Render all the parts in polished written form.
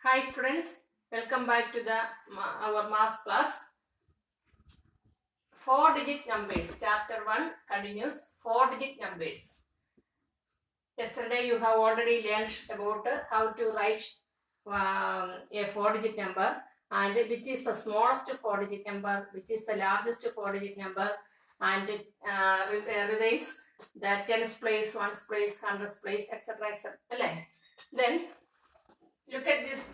Hi students, welcome back to our maths class. 4-digit numbers, chapter 1 continues 4-digit numbers. Yesterday you have already learned about how to write a 4-digit number and which is the smallest 4-digit number, which is the largest 4-digit number, and revise the tens place, ones place, hundreds place, etc. etc. Then look at this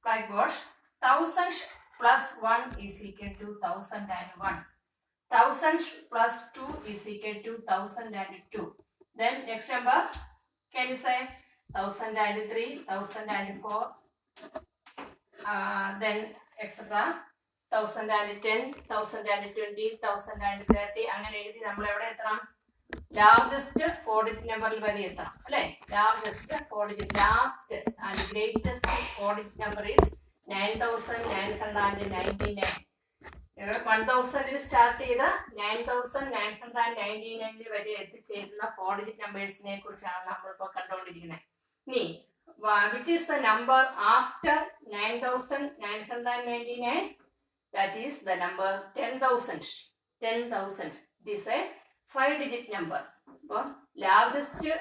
blackboard. 1000 plus 1 is equal to 1001. 1000 plus 2 is equal to 1002. Then next number, can you say 1003, 1004, then etc. 1010, 1020, 1030 അങ്ങനെ എഴുതി നമ്മൾ എവിടെ എത്തണം? Largest 4-digit നമ്പറിൽ വരെ എത്തണം അല്ലേ? Largest 4-digit, last and greatest 4-digit number is 9999. 1000 start ചെയ്ത് 9999 വരെ എത്തിച്ചേരുന്ന 4-digit നമ്പേഴ്സിനെ കുറിച്ചാണ് നമ്മളിപ്പോൾ കണ്ടുകൊണ്ടിരിക്കുന്നത്. ഇനി which is the number after 9999? That is the number 10,000. 10,000. It is a 5-digit number. അപ്പോൾ largest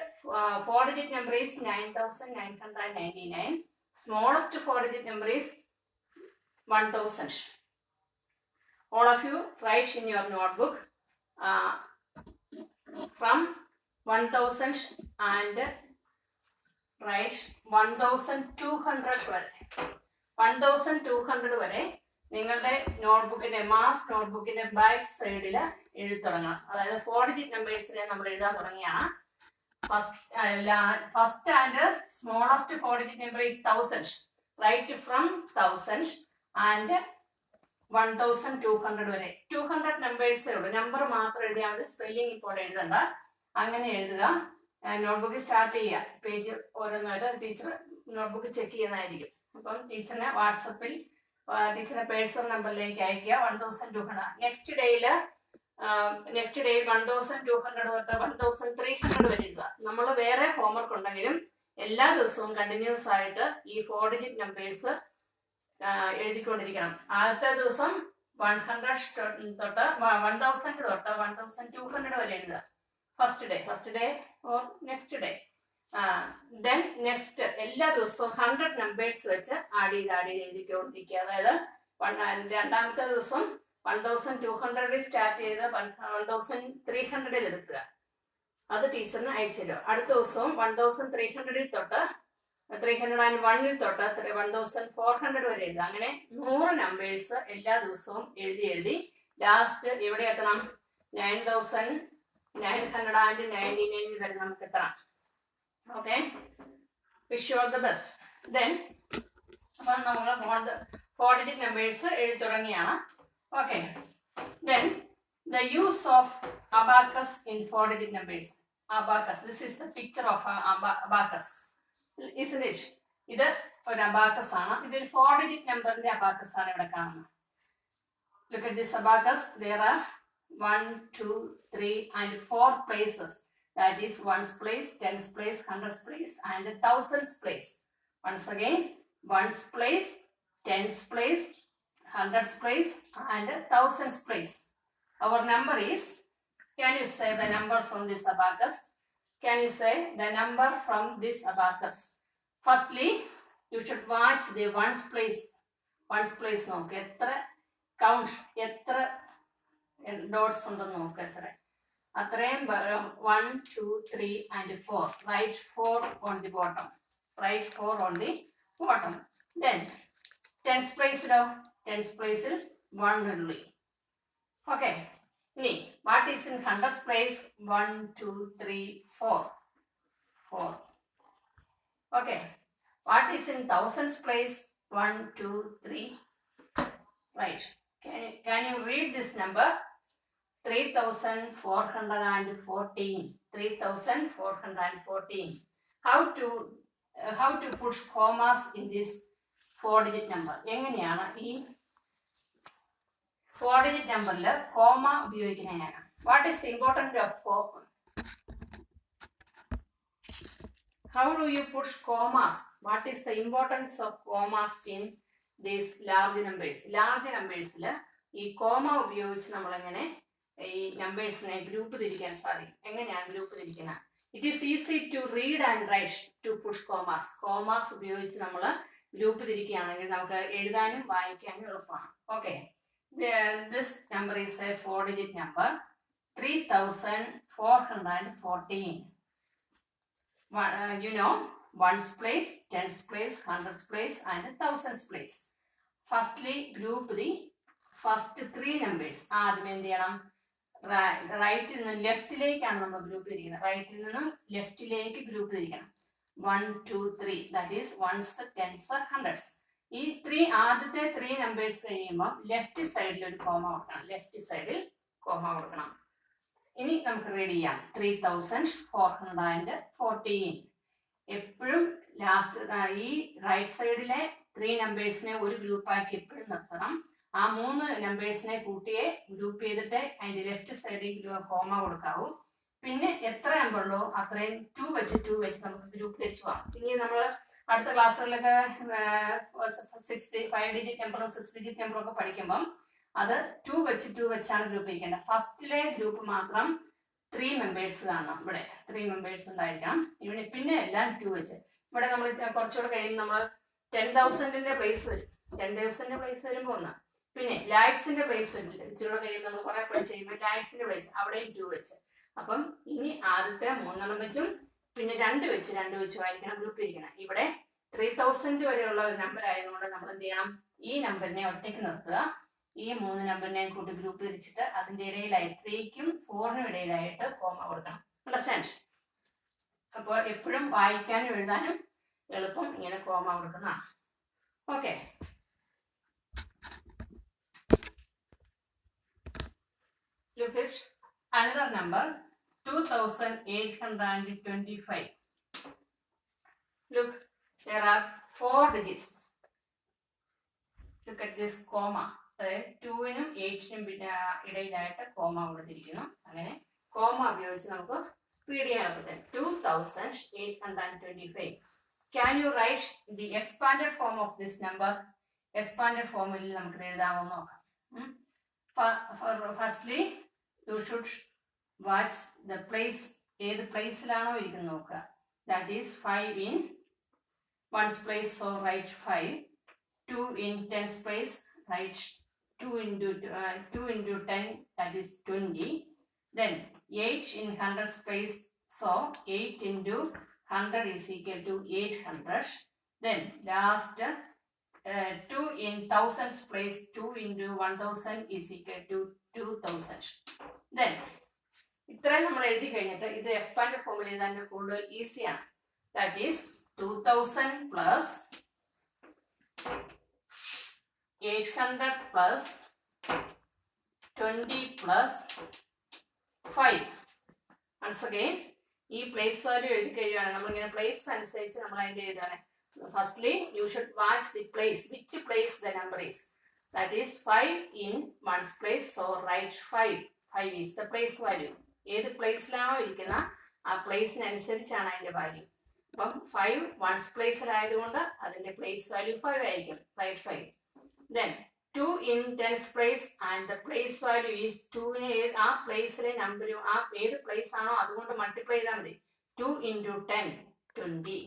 4-digit number is 9999. Smallest 4-digit number is 1000. All of you write in your notebook from 1000 and write 1200 വരെ. 1200 വരെ നിങ്ങളുടെ നോട്ട്ബുക്കിന്റെ mass നോട്ട്ബുക്കിന്റെ back സൈഡിൽ എഴുതി തുടങ്ങണം. അതായത് 4-digit നമ്പേഴ്സിനെ നമ്മൾ എഴുതാൻ തുടങ്ങിയാണ്. First and smallest 4-digit number is 1000. Right from 1000 and 1200 വരെ. 200 നമ്പേഴ്സേ ഉള്ളൂ. നമ്പർ മാത്രം എഴുതിയാൽ മതി, സ്പെല്ലിംഗ് ഇപ്പോൾ എഴുതണ്ട. അങ്ങനെ എഴുതുക. നോട്ട്ബുക്ക് സ്റ്റാർട്ട് ചെയ്യുക. പേജ് ഓരോന്നായിട്ട് ടീച്ചർ നോട്ട്ബുക്ക് ചെക്ക് ചെയ്യുന്നതായിരിക്കും. അപ്പം ടീച്ചറിനെ വാട്സപ്പിൽ ടീച്ചറിന്റെ പേഴ്സണൽ നമ്പറിലേക്ക് അയക്കുക. 1200. നെക്സ്റ്റ് ഡേയിൽ 1200 തൊട്ട് 1300 വരെ എഴുതുക. നമ്മൾ വേറെ ഹോംവർക്ക് ഉണ്ടെങ്കിലും എല്ലാ ദിവസവും കണ്ടിന്യൂസ് ആയിട്ട് ഈ 4-digit നമ്പേഴ്സ് എഴുതിക്കൊണ്ടിരിക്കണം. ആദ്യത്തെ ദിവസം 1000 തൊട്ട് 1200 വരെ എഴുതുക. First day or next day. Then next എല്ലാ ദിവസവും 100 നമ്പേഴ്സ് വെച്ച് ആഡ് ചെയ്ത് എഴുതിക്കൊണ്ടിരിക്കുക. അതായത് രണ്ടാമത്തെ ദിവസം 1200 സ്റ്റാർട്ട് ചെയ്ത് 1300 എടുക്കുക. അത് ടീച്ചറിന് അയച്ചു തരും. അടുത്ത ദിവസവും 1300 തൊട്ട് 301 തൊട്ട് 1400 വരെ എഴുതുക. അങ്ങനെ 100 നമ്പേഴ്സ് എല്ലാ ദിവസവും എഴുതി ലാസ്റ്റ് എവിടെ എത്തണം? 9999 വരെ നമുക്ക് എത്തണം. Okay, wish you all the best. Then അപ്പം നമ്മൾ 4-digit നമ്പേഴ്സ് എഴുതി തുടങ്ങിയാണ്. Okay, then the use of abacus in 4-digit numbers. Abacus, this is the picture of abacus, isn't it? ഇത് ഒരു അബാക്കസ് ആണ്. ഇതൊരു 4-digit നമ്പറിന്റെ അബാക്കസ് ആണ് ഇവിടെ കാണുന്നത്. Look at this abacus. There are 1, 2, 3 and 4 places. That is ones place, tens place, hundreds place and thousands place. Once again, ones place, tens place, hundreds place and thousands place. Our number is, can you say the number from this abacus? Can you say the number from this abacus? Firstly, you should watch the ones place. Ones place നോക്ക്, എത്ര count, എത്ര dots ഉണ്ടെന്ന് നോക്ക്. അത്രയും 1, 2, 3 and 4. Write 4 on the bottom. Write 4 on the bottom. Then tens place ഇടോ. Tens place 1 only. Okay. ഇനി what is in hundreds place? 1, 2, 3, 4. 4. Okay. What is in thousands place? 1, 2, 3. Right. Can you read this number? 3414. 3414. How to put commas in this 4-digit number? എങ്ങനെയാണ് ഈ 4-digit നമ്പറിൽ comma ഉപയോഗിക്കുന്നതാണ്? What is the importance of how do you put commas? What is the importance of commas in these large numbers? Large numbers ഈ comma ഉപയോഗിച്ച് നമ്മൾ എങ്ങനെ ഈ നമ്പേഴ്സിനെ ഗ്രൂപ്പ് തിരിക്കാൻ സാധിക്കും? എങ്ങനെയാണ് ഗ്രൂപ്പ് തിരിക്കുന്നത്? It is easy to read and write to push commas. Commas ഉപയോഗിച്ച് നമ്മൾ ഗ്രൂപ്പ് തിരിക്കുകയാണെങ്കിൽ നമുക്ക് എഴുതാനും വായിക്കാനും എളുപ്പമാണ്. Okay, this number is a 4-digit number, 3414. You know, ones place, tens place, hundreds place and thousands place. Firstly, group the first 3 numbers. ആദ്യം എന്ത് ചെയ്യണം? റൈറ്റിൽ നിന്ന് ലെഫ്റ്റിലേക്കാണ് നമ്മൾ ഗ്രൂപ്പ് തിരിക്കുന്നത്. റൈറ്റിൽ നിന്നും ലെഫ്റ്റിലേക്ക് ഗ്രൂപ്പ് തിരിക്കണം. 1, 2, 3, that is ones, tens, hundreds. ഈ ആദ്യത്തെ 3 നമ്പേഴ്സ് കഴിയുമ്പോൾ ലെഫ്റ്റ് സൈഡിൽ ഒരു കോമ കൊടുക്കണം. ലെഫ്റ്റ് സൈഡിൽ കോമ കൊടുക്കണം. ഇനി നമുക്ക് റീഡ് ചെയ്യാം. 3414. എപ്പോഴും ലാസ്റ്റ് ഈ റൈറ്റ് സൈഡിലെ 3 നമ്പേഴ്സിനെ ഒരു ഗ്രൂപ്പാക്കി എപ്പോഴും നിർത്തണം. ആ 3 നമ്പേഴ്സിനെ കൂട്ടിയെ ഗ്രൂപ്പ് ചെയ്തിട്ട് അതിന്റെ ലെഫ്റ്റ് സൈഡിൽ കോമ കൊടുക്കാവൂ. പിന്നെ എത്ര നമ്പറുള്ളൂ അത്രയും 2 വെച്ച് നമുക്ക് ഗ്രൂപ്പ് തിരിച്ചു പോകാം. ഇനി നമ്മൾ അടുത്ത ക്ലാസ്സുകളിലൊക്കെ 5-digit നമ്പറും 6-digit നമ്പറും ഒക്കെ പഠിക്കുമ്പം അത് 2 വെച്ചാണ് ഗ്രൂപ്പ് ചെയ്യേണ്ടത്. ഫസ്റ്റിലെ ഗ്രൂപ്പ് മാത്രം 3 മെമ്പേഴ്സ് കാണണം. ഇവിടെ 3 മെമ്പേഴ്സ് ഉണ്ടായിരിക്കണം. ഇവിടെ പിന്നെ എല്ലാം 2 വെച്ച്. ഇവിടെ നമ്മൾ കുറച്ചുകൂടെ കഴിയുമ്പോൾ നമ്മൾ 10,000ന്റെ പ്ലേസ് വരും. 10,000ന്റെ പ്ലേസ് വരുമ്പോൾ ഒന്ന്, പിന്നെ ലാക്സിന്റെ പ്ലേസ് വരില്ല. ഇച്ചിരി കഴിയുമ്പോൾ നമ്മൾ കുറെ പഠിച്ച് കഴിയുമ്പോൾ ലാക്സിന്റെ പ്ലേസ് അവിടെയും 2 വെച്ച്. അപ്പം ഇനി ആദ്യത്തെ 3 വെച്ചും പിന്നെ 2 വെച്ചും ആയിരിക്കണം ഗ്രൂപ്പ് ഇരിക്കണം. ഇവിടെ 3000 വരെയുള്ള ഒരു നമ്പർ ആയതുകൊണ്ട് നമ്മൾ എന്ത് ചെയ്യണം? ഈ നമ്പറിനെ ഒറ്റയ്ക്ക് നിർത്തുക. ഈ 3 നമ്പറിനെയും കൂട്ടി ഗ്രൂപ്പ് തിരിച്ചിട്ട് അതിന്റെ ഇടയിലായി 3ക്കും 4നും ഇടയിലായിട്ട് കോമ കൊടുക്കണം. അണ്ടർസ്റ്റാൻഡ്? അപ്പോൾ എപ്പോഴും വായിക്കാനും എഴുതാനും എളുപ്പം ഇങ്ങനെ കോമ കൊടുക്കുന്നതാണ്. Okay, look at another number, 2825. Look, there are 4 digits. Look at this comma. 2നും 8നും ഇടയിലായിട്ട് കോമ കൊടുത്തിരിക്കുന്നു. അങ്ങനെ കോമ ഉപയോഗിച്ച് നമുക്ക് റീഡ് ചെയ്യാൻ പറ്റും. 2825. Can you write the expanded form of this number? Expanded form-ൽ നമുക്ക് എഴുതാമോ നോക്കാം. Firstly, you should watch the place. ഏത് പ്ലേസിലാണോ ഇരിക്കുന്നത് നോക്കുക. That is 5 in ones place, so write 5. 2 in tens place, write 2 into 10, that is 20. Then 8 in hundreds place, so 8 into 100 is equal to 800. Then last 2 in thousands place, 2 into 1000 is equal to 2000. Then ഇത്രയും നമ്മൾ എഴുതി കഴിഞ്ഞിട്ട് ഇത് expand ഫോമിൽ എഴുതാൻ കൂടുതൽ ഈസിയാണ്. That is 2000 plus 800 plus 20 plus 5. once again ഈ പ്ലേസ് വാല്യൂ എഴുതി കഴിയുകയാണ്. നമ്മളിങ്ങനെ പ്ലേസ് അനുസരിച്ച് നമ്മൾ അതിന്റെ എഴുതാണ്. Firstly, you should watch the place, which place the number is. That is 5 in ones place, so write 5. 5 is the place value. ഏത് പ്ലേസിലാണോ ഇരിക്കുന്ന ആ പ്ലേസിനനുസരിച്ചാണ് അതിന്റെ വാല്യൂ. അപ്പം 5 ones പ്ലേസിലായതുകൊണ്ട് അതിന്റെ പ്ലേസ് വാല്യൂ 5 ആയിരിക്കും. Right 5. Then 2 in tens place and the place value is 2നെ ആ പ്ലേസിലെ നമ്പരും ആ ഏത് പ്ലേസ് ആണോ അതുകൊണ്ട് മൾട്ടിപ്ലൈ ചെയ്താൽ മതി. 2 into 10, 20.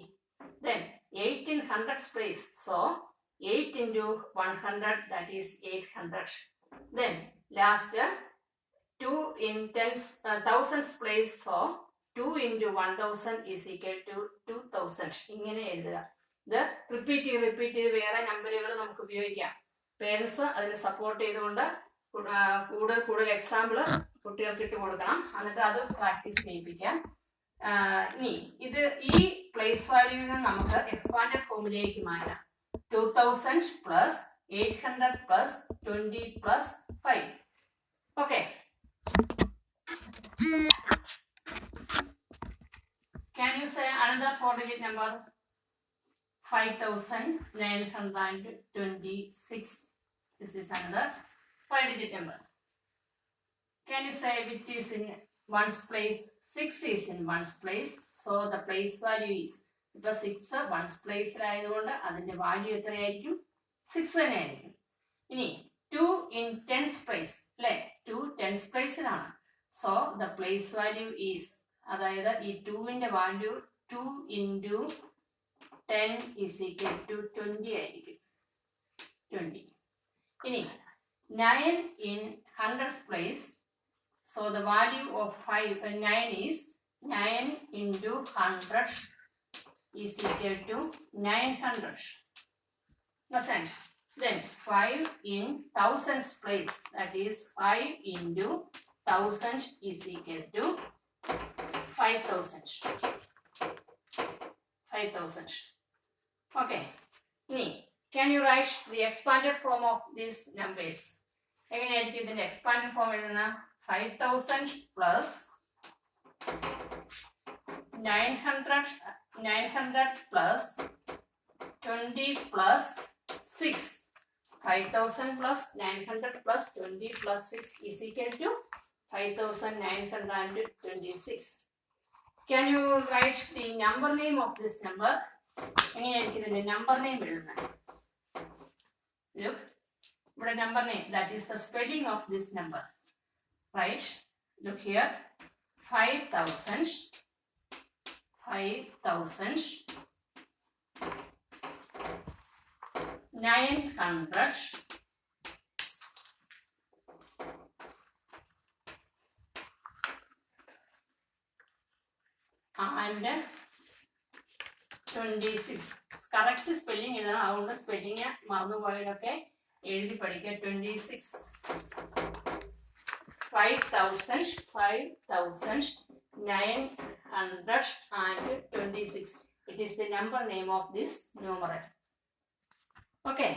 Then 8 in hundreds place, so 8 into 100, that is 800. Then last 2 in thousands place, so 2 into 1000 is equal to 2000. ഇങ്ങനെ എഴുതുക. ഇത് റിപ്പീറ്റ് ചെയ്ത് വേറെ നമ്പറുകൾ നമുക്ക് ഉപയോഗിക്കാം. പേരൻസ് അതിന് സപ്പോർട്ട് ചെയ്തുകൊണ്ട് കൂടുതൽ എക്സാമ്പിൾ കുട്ടികൾക്ക് ഇട്ട് കൊടുക്കണം. എന്നിട്ട് അത് പ്രാക്ടീസ് ചെയ്യിപ്പിക്കാം. ഇനി ഇത് ഈ പ്ലേസ് വാല്യൂവിൽ നിന്ന് നമുക്ക് എക്സ്പാൻഡഡ് ഫോമിലേക്ക് മാറ്റാം. 2000 plus 800 plus 20 plus 5. Okay, can you say another 4-digit number? 5926. This is another 5-digit number. Can you say which is in ones place? 6 is in ones place, so the place value is ഇപ്പൊ 6 once പ്ലേസിലായതുകൊണ്ട് അതിന്റെ value എത്രയായിരിക്കും? 6 തന്നെ ആയിരിക്കും. ഇനി 2 in tens place അല്ലെ, 2 tens പ്ലേസിലാണ്. So the place value is, അതായത് ഈ 2ന്റെ value 2 into 10 is equal to 20 ആയിരിക്കും. 20. ഇനി 9 in hundreds place. So the value of 9 is 9 into 100 is equal to 900. Understand? Then 5 in thousands place, that is 5 into 1000 is equal to 5000. 5000. Okay. Ni, can you write the expanded form of these numbers? എങ്ങനെയായിരിക്കും ഇതിന്റെ expanded form എഴുതുന്ന? 5000 plus 900 plus 20 plus 6. 5000 plus 900 plus 20 plus 6 is equal to 5926. Can you write the number name of this number? എങ്ങനെയായിരിക്കും ഇതിന്റെ number name എഴുതുന്നത്? Look, ഇവിടെ number name, that is the spelling of this number. Right? Look here. 5000 900 and 26. Correct spelling എഴുതണം, അതുകൊണ്ട് spelling മറന്നുപോയതൊക്കെ എഴുതി പഠിക്കുക. 26. 5000 900 and 26. It is the number name of this numeral. Okay.